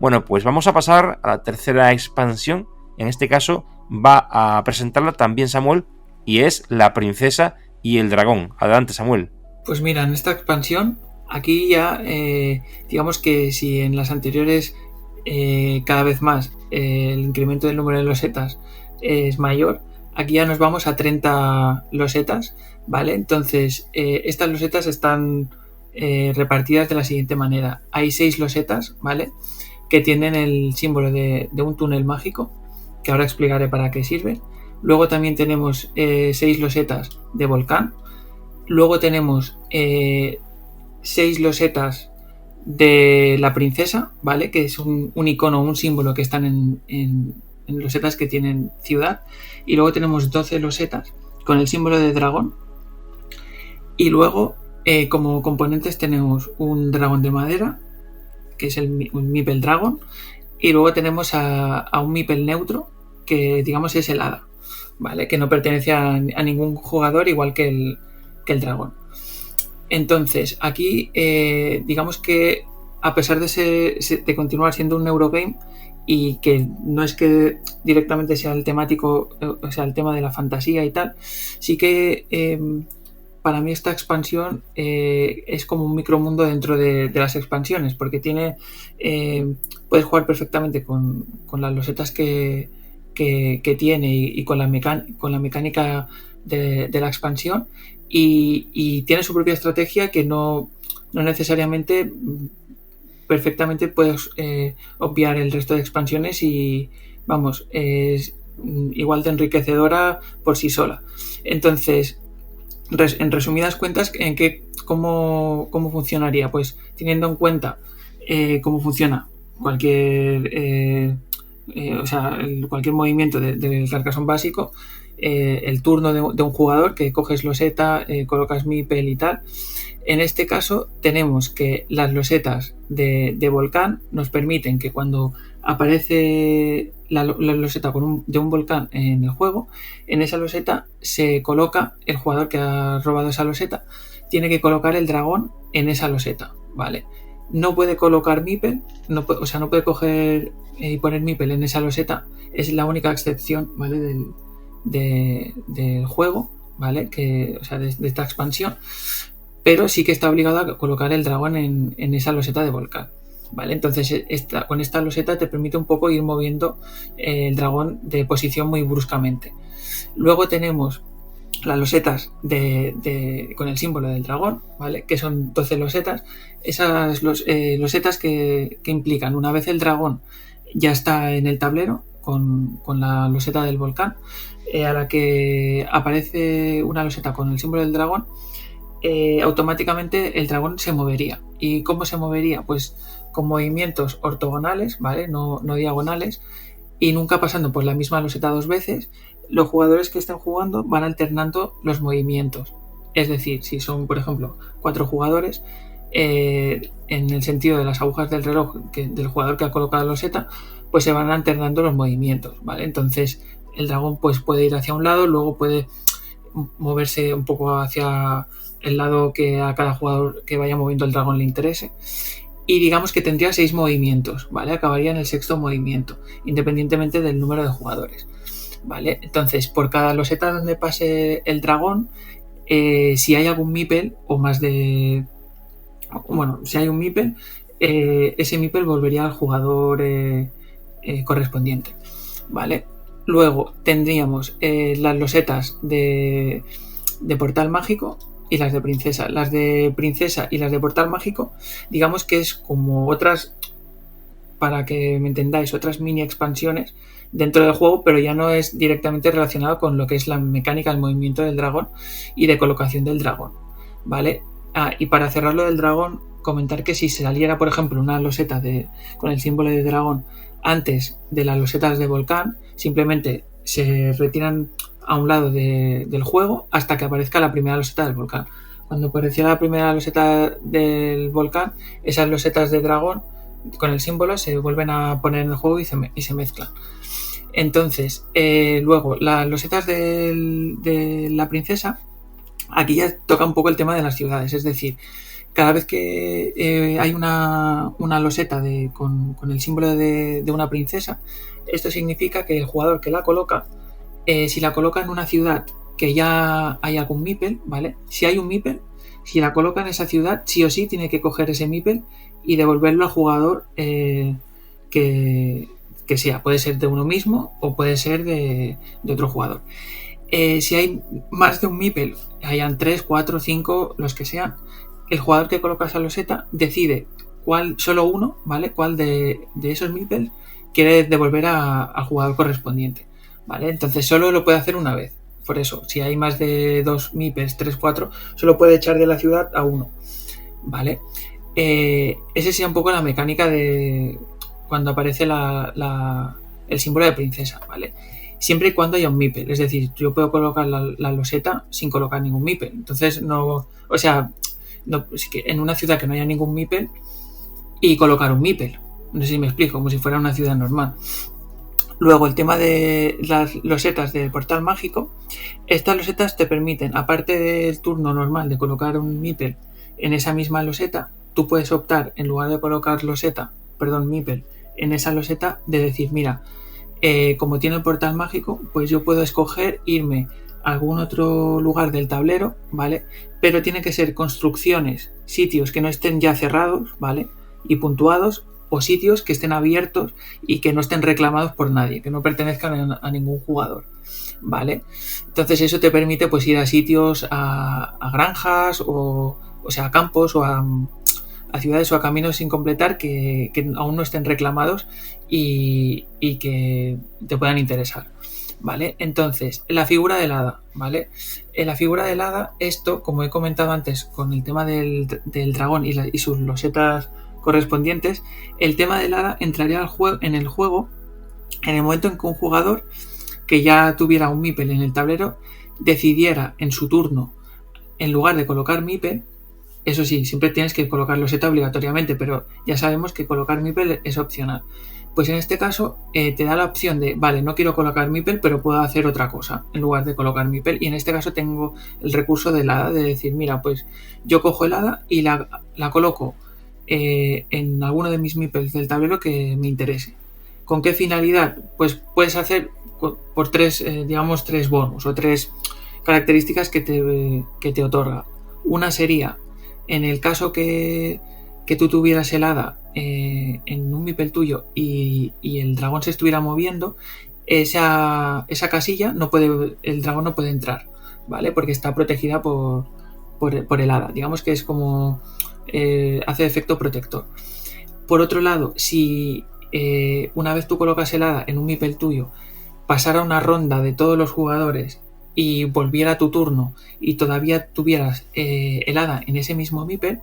Bueno, pues vamos a pasar a la tercera expansión. En este caso va a presentarla también Samuel, y es La princesa y el dragón. Adelante, Samuel. Pues mira, en esta expansión, aquí ya, digamos que si en las anteriores cada vez más el incremento del número de losetas es mayor, aquí ya nos vamos a 30 losetas, ¿vale? Entonces, estas losetas están repartidas de la siguiente manera. Hay 6 losetas, ¿vale? Que tienen el símbolo de un túnel mágico, que ahora explicaré para qué sirve. Luego también tenemos 6 losetas de volcán. Luego tenemos 6 losetas de la princesa, ¿vale? Que es un icono, un símbolo que están en losetas que tienen ciudad. Y luego tenemos 12 losetas con el símbolo de dragón. Y luego, como componentes, tenemos un dragón de madera, que es un Meeple Dragon. Y luego tenemos a un Meeple neutro, que digamos es el hada, ¿vale? Que no pertenece a ningún jugador, igual que el dragón. Entonces, aquí digamos que a pesar de continuar siendo un Eurogame y que no es que directamente sea el temático, o sea, el tema de la fantasía y tal, sí que para mí esta expansión es como un micromundo dentro de las expansiones, porque puedes jugar perfectamente con las losetas que tiene y con la mecánica de la expansión, y tiene su propia estrategia que no necesariamente perfectamente puedes obviar el resto de expansiones, y vamos, es igual de enriquecedora por sí sola. Entonces, en resumidas cuentas, ¿cómo funcionaría? Pues teniendo en cuenta cómo funciona cualquier cualquier movimiento del Carcassonne básico, el turno de un jugador, que coges loseta, colocas Meeple y tal. En este caso tenemos que las losetas de volcán nos permiten que cuando aparece la loseta de un volcán en el juego, en esa loseta se coloca el jugador que ha robado esa loseta, tiene que colocar el dragón en esa loseta, ¿vale? No puede colocar Meeple, no puede coger y poner Meeple en esa loseta, es la única excepción, ¿vale? Del juego, ¿vale? De esta expansión, pero sí que está obligado a colocar el dragón en esa loseta de volcán, ¿vale? Entonces con esta loseta te permite un poco ir moviendo el dragón de posición muy bruscamente. Luego tenemos las losetas con el símbolo del dragón, ¿vale? Que son 12 losetas. Esas losetas que implican, una vez el dragón ya está en el tablero con la loseta del volcán, a la que aparece una loseta con el símbolo del dragón, automáticamente el dragón se movería. ¿Y cómo se movería? Pues con movimientos ortogonales, ¿vale? No diagonales, y nunca pasando por la misma loseta dos veces. Los jugadores que estén jugando van alternando los movimientos. Es decir, si son, por ejemplo, 4 jugadores, en el sentido de las agujas del reloj del jugador que ha colocado la loseta, pues se van alternando los movimientos, ¿vale? Entonces el dragón pues puede ir hacia un lado, luego puede moverse un poco hacia el lado que a cada jugador que vaya moviendo el dragón le interese. Y digamos que tendría 6 movimientos, ¿vale? Acabaría en el 6º movimiento, independientemente del número de jugadores, ¿vale? Entonces, por cada loseta donde pase el dragón, si hay algún Meeple o más de... Bueno, si hay un Meeple, ese Meeple volvería al jugador correspondiente, ¿vale? Luego tendríamos las losetas de portal mágico y las de princesa. Las de princesa y las de portal mágico, digamos que es como otras, para que me entendáis, otras mini expansiones dentro del juego, pero ya no es directamente relacionado con lo que es la mecánica del movimiento del dragón y de colocación del dragón, ¿vale? Y para cerrar lo del dragón, comentar que si se saliera, por ejemplo, una loseta con el símbolo de dragón antes de las losetas de volcán, simplemente se retiran a un lado del juego hasta que aparezca la primera loseta del volcán. Cuando apareciera la primera loseta del volcán, esas losetas de dragón con el símbolo se vuelven a poner en el juego y se mezclan. Entonces, luego, las losetas de la princesa, aquí ya toca un poco el tema de las ciudades, es decir, cada vez que hay una loseta con el símbolo de una princesa, esto significa que el jugador que la coloca, si la coloca en una ciudad que ya hay algún meeple, ¿vale? Si hay un meeple, si la coloca en esa ciudad, sí o sí tiene que coger ese meeple y devolverlo al jugador que sea. Puede ser de uno mismo o puede ser de otro jugador. Si hay más de un meeple, hayan 3, 4, 5, los que sean, el jugador que coloca esa loseta decide solo uno, ¿vale? Cuál de esos meeples quiere devolver al jugador correspondiente, ¿vale? Entonces solo lo puede hacer una vez. Por eso, si hay más de 2 meeples, 3, 4, solo puede echar de la ciudad a uno, ¿vale? Ese sería un poco la mecánica de cuando aparece el símbolo de princesa, ¿vale? Siempre y cuando haya un meeple, es decir, yo puedo colocar la loseta sin colocar ningún meeple. Entonces, no, o sea, no, es que en una ciudad que no haya ningún meeple y colocar un meeple. No sé si me explico, como si fuera una ciudad normal. Luego, el tema de las losetas del portal mágico. Estas losetas te permiten, aparte del turno normal de colocar un meeple en esa misma loseta, tú puedes optar, en lugar de colocar meeple en esa loseta, de decir, mira, como tiene el portal mágico, pues yo puedo escoger irme a algún otro lugar del tablero, ¿vale? Pero tiene que ser construcciones, sitios que no estén ya cerrados, ¿vale? Y puntuados, o sitios que estén abiertos y que no estén reclamados por nadie, que no pertenezcan a ningún jugador, ¿vale? Entonces eso te permite pues ir a sitios, a granjas, o sea, a campos, o a ciudades o a caminos sin completar que aún no estén reclamados y que te puedan interesar, ¿vale? Entonces, la figura del hada, ¿vale? En la figura del hada, esto, como he comentado antes con el tema del dragón y sus losetas correspondientes, el tema del hada entraría en el juego en el momento en que un jugador que ya tuviera un meeple en el tablero decidiera en su turno, en lugar de colocar meeple, eso sí, siempre tienes que colocar loseta obligatoriamente, pero ya sabemos que colocar meeple es opcional. Pues en este caso te da la opción de, vale, no quiero colocar meeple, pero puedo hacer otra cosa en lugar de colocar meeple. Y en este caso tengo el recurso del hada de decir, mira, pues yo cojo el hada y la coloco en alguno de mis meeples del tablero que me interese. ¿Con qué finalidad? Pues puedes hacer por tres bonus o 3 características que te otorga. Una sería, en el caso que tú tuvieras el hada en un meeple tuyo y el dragón se estuviera moviendo, esa casilla el dragón no puede entrar, ¿vale? Porque está protegida por el hada. Digamos que es como hace efecto protector. Por otro lado, si una vez tú colocas el hada en un meeple tuyo, pasara una ronda de todos los jugadores y volviera tu turno y todavía tuvieras el hada en ese mismo meeple,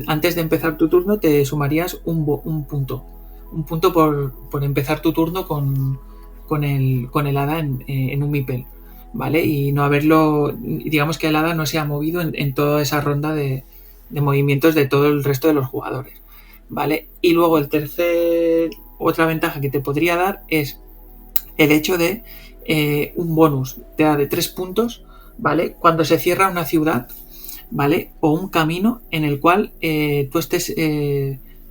antes de empezar tu turno te sumarías un punto. Un punto por empezar tu turno con el hada en un meeple, ¿vale? Y no haberlo, digamos que el hada no se ha movido en toda esa ronda de movimientos de todo el resto de los jugadores, ¿vale? Y luego otra ventaja que te podría dar es el hecho de un bonus te da de 3 puntos, ¿vale? Cuando se cierra una ciudad, ¿vale? O un camino en el cual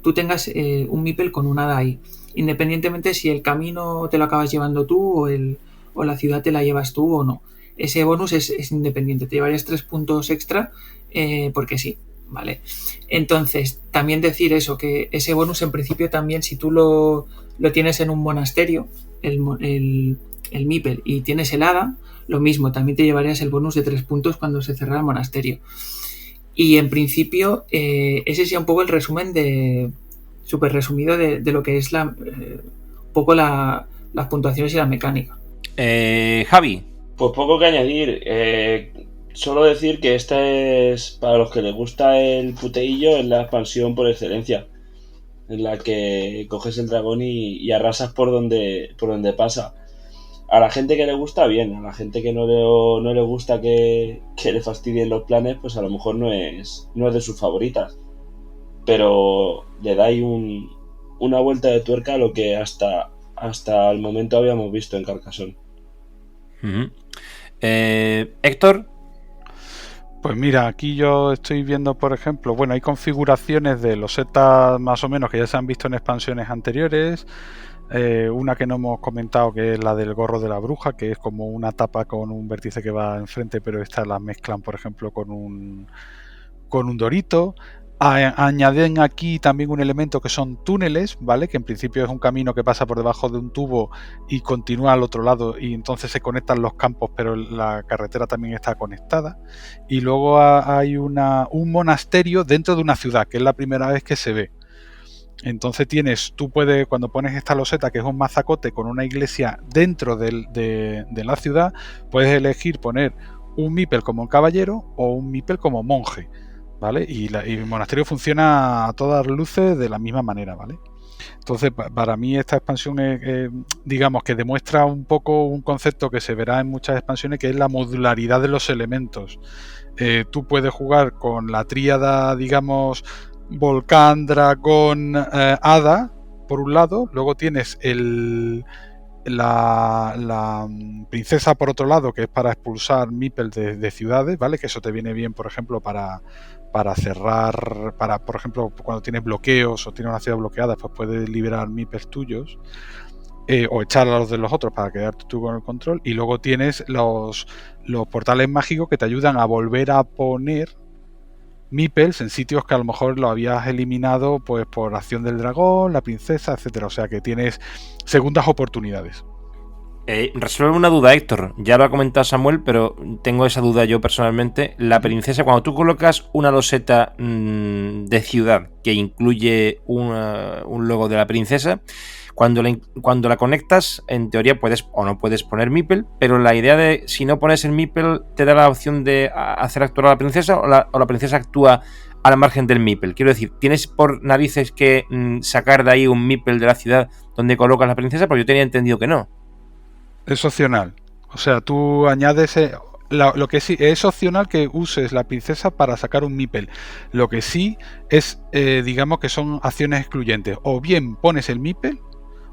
tú tengas un meeple con un hada ahí, independientemente si el camino te lo acabas llevando tú o la ciudad te la llevas tú o no. Ese bonus es independiente, te llevarías 3 puntos extra porque sí, ¿vale? Entonces, también decir eso, que ese bonus en principio también, si tú lo tienes en un monasterio, el meeple, y tienes el hada, lo mismo, también te llevarías el bonus de 3 puntos cuando se cerrara el monasterio. Y en principio, ese sería un poco el resumen súper resumido de lo que es un poco las puntuaciones y la mecánica. Javi. Pues poco que añadir. Solo decir que esta es, para los que les gusta el puteillo, es la expansión por excelencia, en la que coges el dragón y arrasas por donde pasa. A la gente que le gusta, bien. A la gente que no le gusta que le fastidien los planes, pues a lo mejor no es de sus favoritas. Pero le da ahí una vuelta de tuerca a lo que hasta el momento habíamos visto en Carcassonne. Uh-huh. Héctor. Pues mira, aquí yo estoy viendo, por ejemplo, bueno, hay configuraciones de losetas más o menos que ya se han visto en expansiones anteriores. Una que no hemos comentado, que es la del gorro de la bruja, que es como una tapa con un vértice que va enfrente, pero esta la mezclan, por ejemplo, con un dorito. Añaden aquí también un elemento que son túneles, ¿vale? Que en principio es un camino que pasa por debajo de un tubo y continúa al otro lado, y entonces se conectan los campos, pero la carretera también está conectada. Y luego hay un monasterio dentro de una ciudad, que es la primera vez que se ve. Entonces tú puedes, cuando pones esta loseta, que es un mazacote con una iglesia dentro de la ciudad, puedes elegir poner un meeple como un caballero o un meeple como monje, ¿vale? Y el monasterio funciona a todas luces de la misma manera, ¿vale? Entonces, para mí esta expansión digamos que demuestra un poco un concepto que se verá en muchas expansiones, que es la modularidad de los elementos. Tú puedes jugar con la tríada, digamos, volcán, dragón, hada, por un lado. Luego tienes la princesa por otro lado, que es para expulsar meeples de ciudades, ¿vale? Que eso te viene bien, por ejemplo, para cerrar, por ejemplo, cuando tienes bloqueos o tienes una ciudad bloqueada, pues puedes liberar meeples tuyos, o echar a los de los otros para quedarte tú con el control. Y luego tienes los portales mágicos que te ayudan a volver a poner meeples en sitios que a lo mejor lo habías eliminado pues por acción del dragón, la princesa, etcétera. O sea que tienes segundas oportunidades. Resuelve una duda, Héctor. Ya lo ha comentado Samuel, pero tengo esa duda yo personalmente. La princesa, cuando tú colocas una loseta de ciudad que incluye un logo de la princesa, cuando la conectas, en teoría puedes o no puedes poner meeple, pero la idea de si no pones el meeple te da la opción de hacer actuar a la princesa, o la princesa actúa al margen del meeple. Quiero decir, ¿tienes por narices que sacar de ahí un meeple de la ciudad donde colocas la princesa? Porque yo tenía entendido que no. Es opcional. O sea, tú añades... lo que sí es opcional que uses la princesa para sacar un meeple. Lo que sí es, digamos que son acciones excluyentes. O bien pones el meeple,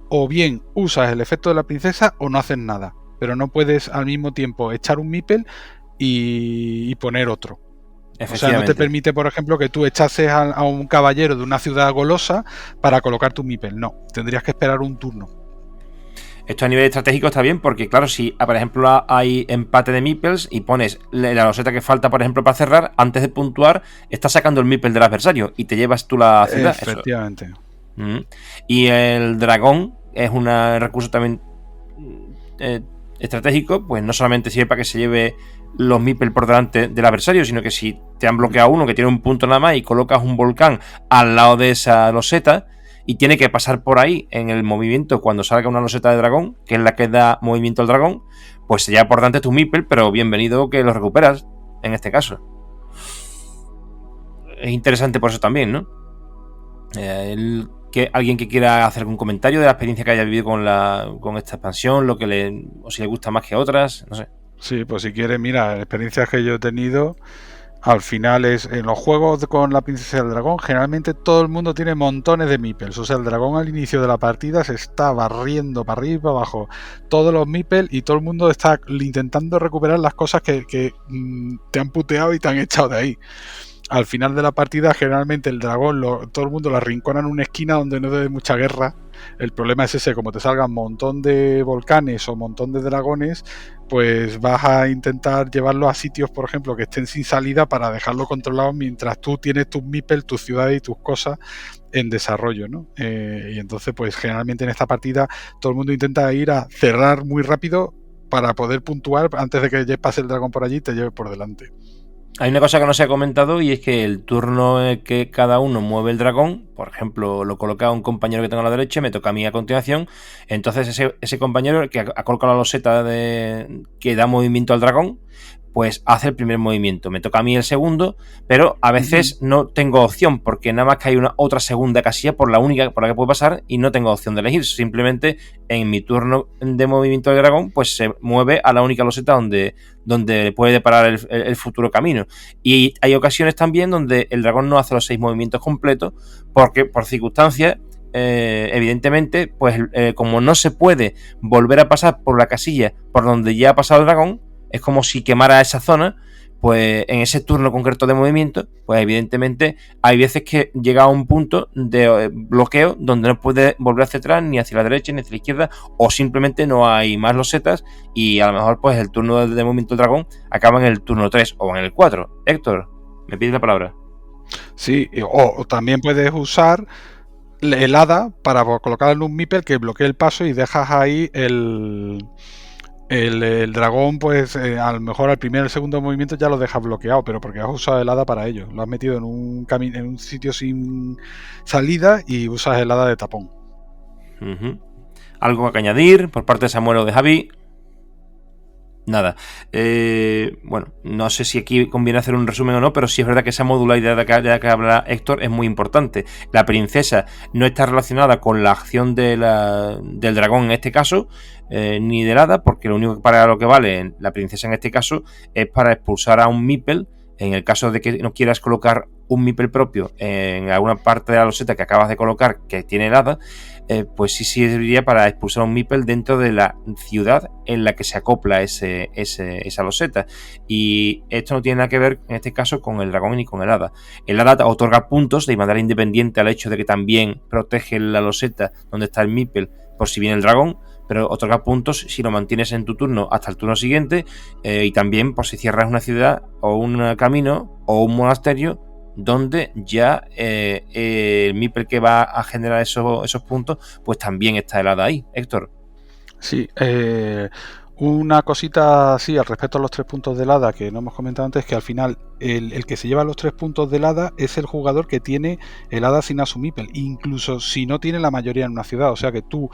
o bien usas el efecto de la princesa, o no haces nada. Pero no puedes al mismo tiempo echar un meeple y poner otro. O sea, no te permite, por ejemplo, que tú echases a un caballero de una ciudad golosa para colocar tu meeple. No, tendrías que esperar un turno. Esto a nivel estratégico está bien porque, claro, si por ejemplo hay empate de meeples y pones la loseta que falta, por ejemplo, para cerrar, antes de puntuar, estás sacando el meeple del adversario y te llevas tú la ciudad. Efectivamente. Y el dragón es un recurso también estratégico, pues no solamente sirve para que se lleve los meeples por delante del adversario, sino que si te han bloqueado uno que tiene un punto nada más y colocas un volcán al lado de esa loseta, y tiene que pasar por ahí en el movimiento cuando salga una loseta de dragón, que es la que da movimiento al dragón, pues se lleva por delante tu meeple, pero bienvenido que lo recuperas en este caso. Es interesante por eso también, ¿no? Alguien que quiera hacer algún comentario de la experiencia que haya vivido con esta expansión, o si le gusta más que otras, no sé. Sí, pues si quieres, mira, experiencias que yo he tenido. Al final en los juegos con la princesa del dragón, generalmente todo el mundo tiene montones de meeples. O sea, el dragón al inicio de la partida se está barriendo para arriba y para abajo todos los meeples, y todo el mundo está intentando recuperar las cosas que te han puteado y te han echado de ahí. Al final de la partida, generalmente el dragón, todo el mundo lo arrincona en una esquina donde no dé mucha guerra. El problema es ese, como te salgan un montón de volcanes o un montón de dragones, pues vas a intentar llevarlo a sitios, por ejemplo, que estén sin salida para dejarlo controlado mientras tú tienes tus meeples, tus ciudades y tus cosas en desarrollo, ¿no? Y entonces, pues generalmente en esta partida todo el mundo intenta ir a cerrar muy rápido para poder puntuar antes de que pase el dragón por allí y te lleve por delante. Hay una cosa que no se ha comentado, y es que el turno en que cada uno mueve el dragón, por ejemplo, lo coloca un compañero que tengo a la derecha, me toca a mí a continuación, entonces ese compañero que ha colocado la loseta que da movimiento al dragón, pues hace el primer movimiento, me toca a mí el segundo, pero a veces no tengo opción, porque nada más que hay otra segunda casilla por la que puedo pasar, y no tengo opción de elegir. Simplemente en mi turno de movimiento del dragón, pues se mueve a la única loseta donde puede deparar el futuro camino. Y hay ocasiones también donde el dragón no hace los 6 movimientos completos, porque por circunstancias, evidentemente, pues como no se puede volver a pasar por la casilla por donde ya ha pasado el dragón, es como si quemara esa zona, pues en ese turno concreto de movimiento, pues evidentemente hay veces que llega a un punto de bloqueo donde no puede volver hacia atrás, ni hacia la derecha, ni hacia la izquierda, o simplemente no hay más losetas y a lo mejor pues el turno de movimiento del dragón acaba en el turno 3 o en el 4. Héctor, me pides la palabra. Sí, o también puedes usar el hada para colocar en un meeple que bloquee el paso y dejas ahí el dragón, pues a lo mejor al primer o el segundo movimiento ya lo dejas bloqueado, pero porque has usado el hada para ello. Lo has metido en un sitio sin salida y usas el hada de tapón. ¿Algo que añadir por parte de Samuel o de Javi? Nada. Bueno, no sé si aquí conviene hacer un resumen o no, pero sí es verdad que esa modularidad de la que habla Héctor es muy importante. La princesa no está relacionada con la acción del dragón en este caso, ni del hada, porque lo único para lo que vale la princesa en este caso es para expulsar a un meeple. En el caso de que no quieras colocar un meeple propio en alguna parte de la loseta que acabas de colocar que tiene el hada, pues sí serviría para expulsar un meeple dentro de la ciudad en la que se acopla esa loseta. Y esto no tiene nada que ver en este caso con el dragón ni con el hada. El hada otorga puntos de manera independiente al hecho de que también protege la loseta donde está el meeple por si viene el dragón, pero otorga puntos si lo mantienes en tu turno hasta el turno siguiente, y también por si cierras una ciudad o un camino o un monasterio donde ya el meeple que va a generar esos puntos, pues también está helada ahí. Héctor. Sí, una cosita así al respecto a los 3 puntos del hada que no hemos comentado antes, que al final el que se lleva los 3 puntos del hada es el jugador que tiene el hada sin meeple, incluso si no tiene la mayoría en una ciudad. O sea que tú,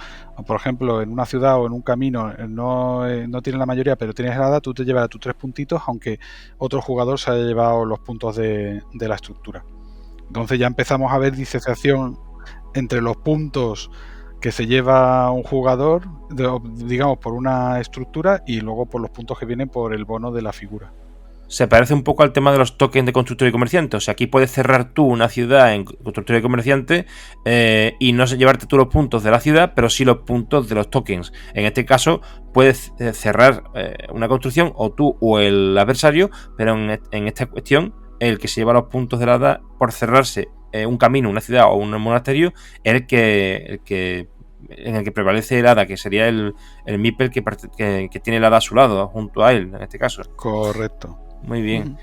por ejemplo, en una ciudad o en un camino no tienes la mayoría, pero tienes el hada, tú te llevas tus 3 puntitos, aunque otro jugador se haya llevado los puntos de la estructura. Entonces ya empezamos a ver disociación entre los puntos que se lleva un jugador, digamos, por una estructura, y luego por los puntos que vienen por el bono de la figura. Se parece un poco al tema de los tokens de constructor y comerciante. O sea, aquí puedes cerrar tú una ciudad en constructor y comerciante, y no llevarte tú los puntos de la ciudad, pero sí los puntos de los tokens. En este caso, puedes cerrar una construcción, o tú o el adversario, pero en esta cuestión, el que se lleva los puntos de la hada por cerrarse un camino, una ciudad o un monasterio, es el que en el que prevalece el hada, que sería el meeple que tiene el hada a su lado, junto a él, en este caso. Correcto. Muy bien.